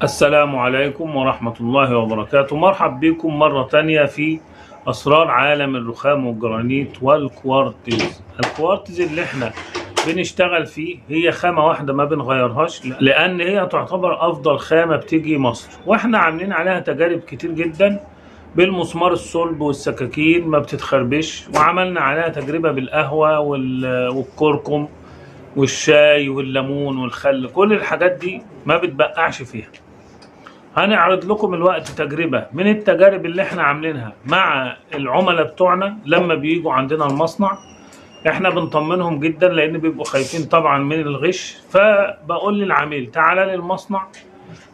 السلام عليكم ورحمة الله وبركاته. مرحب بكم مرة تانية في أسرار عالم الرخام والجرانيت والكوارتز. الكوارتز اللي احنا بنشتغل فيه هي خامة واحدة ما بنغيرهاش، لأن هي تعتبر أفضل خامة بتيجي مصر، واحنا عاملين عليها تجارب كتير جدا بالمسمار الصلب والسكاكين ما بتتخربش، وعملنا عليها تجربة بالقهوة والكركم والشاي والليمون والخل. كل الحاجات دي ما بتبقعش فيها. هنعرض لكم الوقت تجربة من التجارب اللي احنا عاملينها مع العملاء بتوعنا لما بييجوا عندنا المصنع. احنا بنطمنهم جدا لان بيبقوا خايفين طبعا من الغش، فبقول للعميل تعالى للمصنع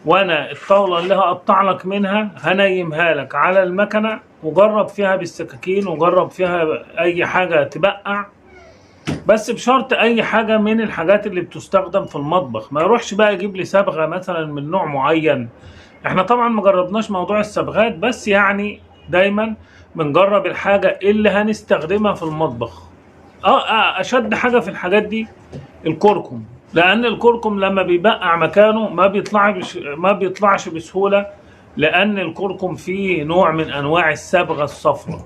وانا الطاولة اللي هقطع لك منها هنيمها لك على المكنة، وجرب فيها بالسكاكين وجرب فيها اي حاجة تبقع، بس بشرط اي حاجة من الحاجات اللي بتستخدم في المطبخ. ما يروحش بقى يجيب لي صبغة مثلا من نوع معين. احنا طبعا ما جربناش موضوع الصبغات، بس يعني دايما بنجرب الحاجة اللي هنستخدمها في المطبخ. اشد حاجة في الحاجات دي الكركم، لان الكركم لما بيبقع مكانه ما بيطلعش بسهولة، لان الكركم فيه نوع من انواع الصبغة الصفراء.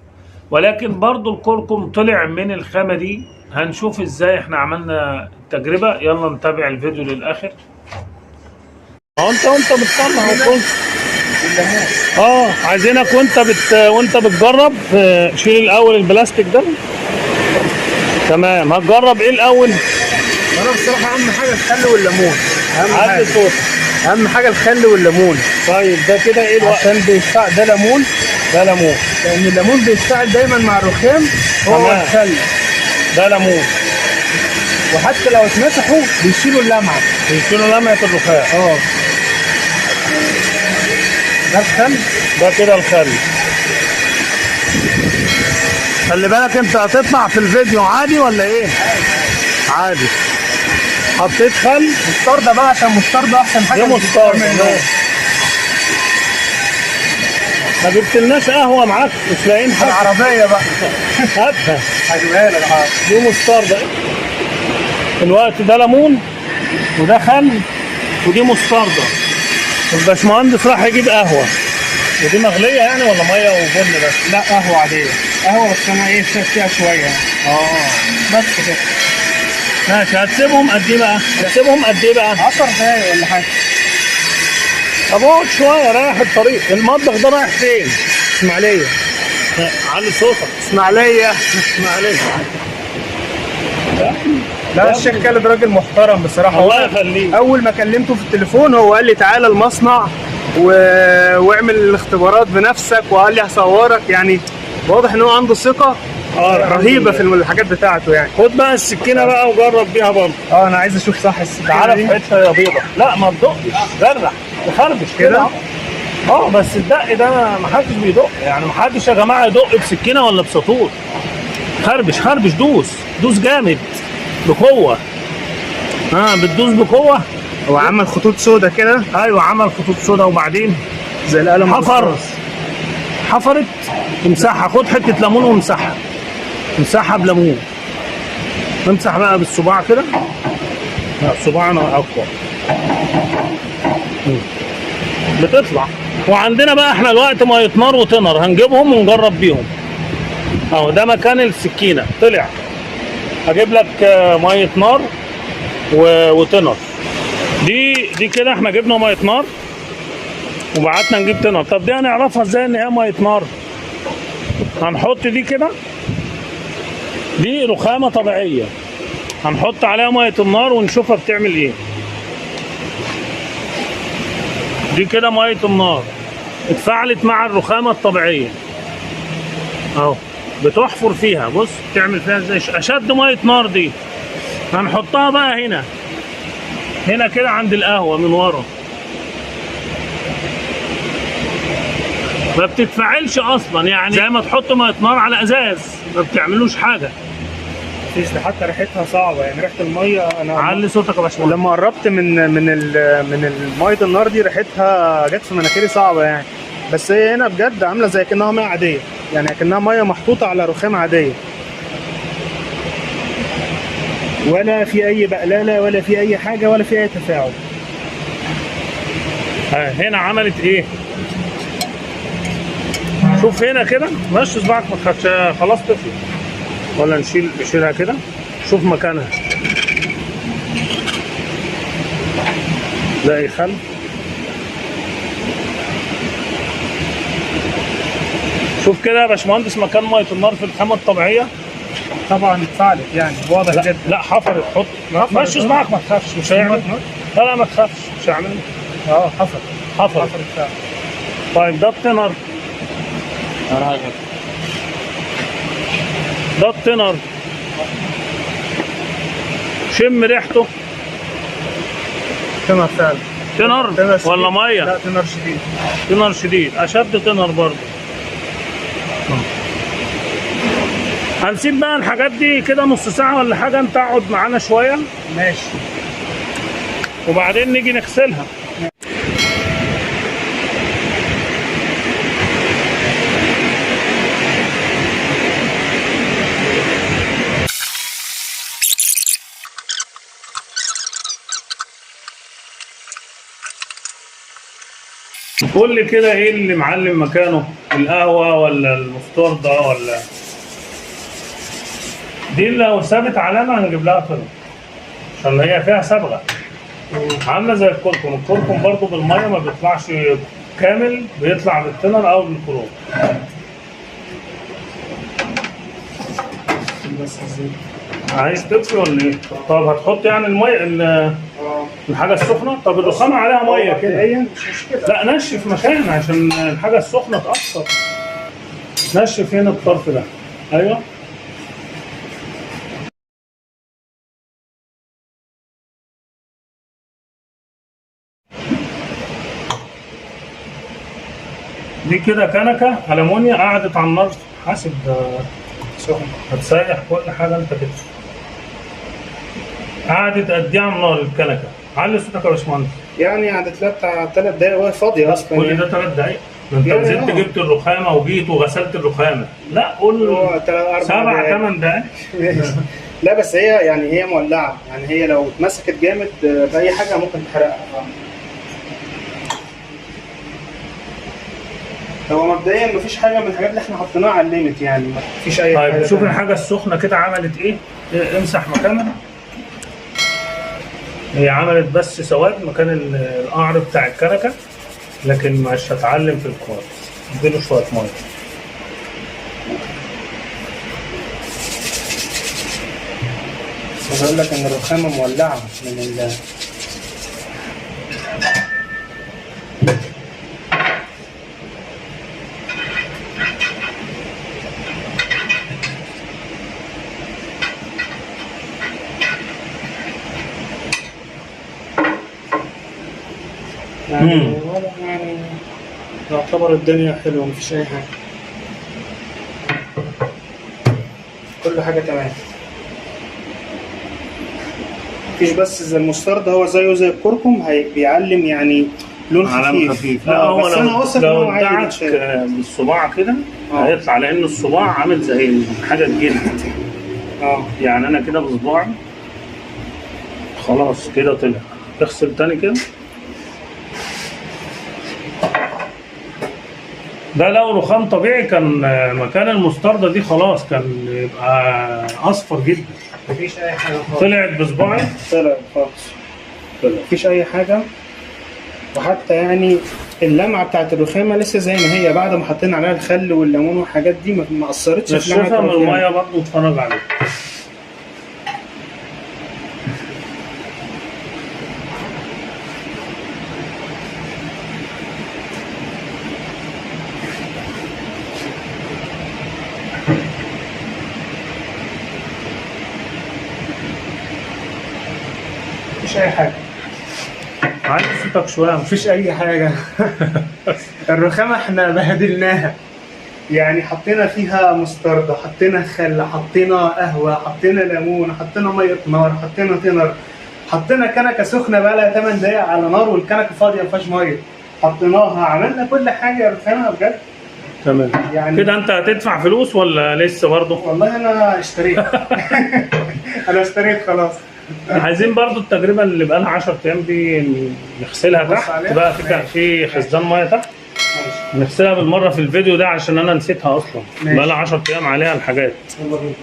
ولكن برضو الكركم طلع من الخامة دي. هنشوف ازاي احنا عملنا التجربة. يلا نتابع الفيديو للاخر. وانت بتطلع عايزينك وانت بتجرب. شيل الاول البلاستيك ده. تمام. هتجرب ايه الاول؟ انا بصراحه اهم حاجه الخل والليمون. عدل صوتك. اهم حاجه الخل والليمون. طيب ده كده ايه الوقت؟ عشان بيشتغل ده ليمون. لان الليمون بيشتغل دايما مع الرخام. هو تمام. الخل ده ليمون. وحتى لو اتمسحوا بيشيلوا اللمعه. لمعة الرخام. ده الخل. ده كده الخل. خلي بالك انت هتطلع في الفيديو عادي ولا ايه؟ عادي. حطيت خل. مستردة بقى عشان مستردة احسن حاجه. دي مستردة. ما جبتلناش قهوة معاك؟ مش لاقيين حاجة. العربية بقى. هاتها. هجيبها لك. دي مستردة. الوقت ده ليمون وده خل ودي مستردة. الباشمهندس راح يجيب قهوة. ودي مغلية يعني ولا مية وبن بس؟ لا قهوة عادية. قهوة بس انا ايه فيها شوية يعني. بس كده. ماشي. هتسيبهم قد ايه بقى؟ 10 دقايق ولا حاجة. طب اقعد شوية ريح الطريق. المطبخ ده رايح فين؟ اسماعيلية. علي صوتك. اسماعيلية. لا الشيخ خالد راجل محترم بصراحة. الله يخليك. أول ما كلمته في التليفون هو قال لي تعالى المصنع واعمل الاختبارات بنفسك، وقال لي هصورك. يعني واضح ان هو عنده ثقة رهيبة في الحاجات بتاعته يعني. خد بقى السكينة بقى وجرب بيها برضه. انا عايز اشوف صح السكينة. تعالى في حتة يا بيضة. لا ما تدقش، جرح تخربش كده. بس الدق ده ما حدش بيدق، يعني ما حدش يا جماعة يدق بسكينة ولا بسطور. خربش. دوس جامد بقوة. بتدوس بقوة. هو عمل خطوط سودا كده. ايوه عمل خطوط سودا، وبعدين زي القلم. حفرت. امسحها. خد حتة ليمون وامسحها بليمون. امسح بقى بالصباع كده. لا صباعنا اقوى. بتطلع. وعندنا بقى احنا الوقت ميه نار وتنر، هنجيبهم ونجرب بيهم. ده مكان السكينة طلع. هجيب لك ميه نار وتنر. دي كده احنا جبنا ميه نار وبعتنا نجيب تنر. طب دي هنعرفها ازاي ان هي ميه نار؟ هنحط دي كده. دي رخامة طبيعية، هنحط عليها ميه النار ونشوفها بتعمل ايه. دي كده ميه النار اتفاعلت مع الرخامة الطبيعية اهو. بتحفر فيها. بص بتعمل فيها ازاي. اشد ميه نار دي هنحطها بقى هنا كده عند القهوة من ورا. ما بتتفاعلش اصلا، يعني زي ما تحط ميه نار على ازاز، ما بتعملوش حاجه. ده حتى ريحتها صعبه، يعني ريحه الميه. انا علي صوتك يا باشمهندس. لما قربت من ميه النار دي ريحتها جت في مناخيري صعبه يعني. بس هي هنا بجد عامله زي كأنها ميه عاديه، يعني كأنها ميه محطوطه على رخام عاديه، ولا في اي بقلاله ولا في اي حاجه ولا في اي تفاعل. هنا عملت ايه؟ شوف هنا كده، ماشي صباعك ما تخافش، خلاص تفلت. ولا نشيلها كده، شوف مكانها. لا يخل. شوف كده يا باشمهندس مكان ميه النار في الخامه الطبيعيه. طبعا اتفعلت يعني واضح لا جدا. لا حفرت، حط ماشي صباعك ما تخافش، مش هيعمل. لا لا ما تخافش، مش هيعمل. حفرت حفرت فعلا. طيب ده التنر، ده التنر، شم ريحته. تنر فعلا. تنر تنر شديد. ولا ميه؟ لا تنر شديد. تنر شديد، اشد تنر برضه. هنسيب بقى الحاجات دي كده نص ساعه ولا حاجه، انت اقعد معانا شويه ماشي. وبعدين نيجي نغسلها. قول لي كده ايه اللي معلم مكانه؟ القهوه ولا المستردة ولا دي؟ لو سابت علامه هنجيب لها طرق عشان هي فيها صبغه، عامله زي الكركم. الكركم برضو بالميه ما بيطلعش كامل، بيطلع بالتنر او بالكروم. عايز تطفي ولا ايه؟ طب هتحط يعني الميه الحاجه السخنه؟ طب الرخامه عليها ميه كده. مش مشكله. لا نشف مكان عشان الحاجه السخنه تاثر. نشف هنا الطرف ده. ايوه دي كده كنكه المونيا قعدت على النار، حاسب سخن. هتسيح كل حاجه انت كده. قعدت قد ايه على النار الكنكه؟ علي صوتك يا باشمهندس. يعني قعدت لها بتاع 3 دقايق وهي فاضيه اصلا. كل ده 3 دقايق؟ ما انت يعني نزلت جبت الرخامه وجيت وغسلت الرخامه. لا قول هو 7 8 دقايق. لا بس هي يعني هي مولعه، يعني هي لو اتمسكت جامد باي حاجه ممكن تحرقها. هو مبدئيا مفيش حاجه من الحاجات اللي احنا حطيناها علمت، يعني مفيش اي حاجه. طيب شوف تانية. الحاجه السخنه كده عملت ايه؟ امسح مكانها. هي عملت بس سواد مكان القعر بتاع الكنكه، لكن مش هتعلم في الكوارث. اديله شويه ميه. عايز اقول لك ان الرخامه مولعه من يعني يعتبر الدنيا حلوه، مفيش اي حاجه، كل حاجه تمام. مفيش بس زي المسترد، هو زيه زي الكركم بيعلم يعني لون علامة خفيف. لا هو بس انا واثق ان لو هو عادي ادعك بيتشال. بالصباع كده هيطلع، لان الصباع عامل زي حاجه جلد. يعني انا كده بصباعي خلاص كده طلع. اغسل تاني كده. ده لو رخام طبيعي كان مكان المستردة دي خلاص كان يبقى اصفر جدا. مفيش اي حاجه خالص. طلعت بصباعي. طلع خالص. مفيش اي حاجه. وحتى يعني اللمعه بتاعت الرخامه لسه زي ما هي بعد ما حطينا عليها الخل والليمون والحاجات دي ما اثرتش في لمعه نشفها من الرخامه. الميه برضه واتفرج عليها. مفيش اي حاجه. عايز صوتك شويه. مفيش اي حاجه. الرخامه احنا بهدلناها، يعني حطينا فيها مستردة، حطينا خل، حطينا قهوه، حطينا ليمون، حطينا ميه نار، حطينا تنر، حطينا كنكه سخنه بقى لها 8 دقايق على نار والكنكه فاضيه ما فيهاش ميه، حطيناها، عملنا كل حاجه يا رخامه بجد. تمام. يعني كده انت هتدفع فلوس ولا لسه برضه؟ والله انا اشتريت. انا اشتريت خلاص. عايزين برضو التجربه اللي بقى لها 10 ايام دي نغسلها بص تحت عليها. بقى ماشي. في خزان ميه تحت، ماشي. نغسلها بالمره في الفيديو ده عشان انا نسيتها اصلا. ماشي. بقى لها 10 ايام عليها الحاجات. يلا بينا.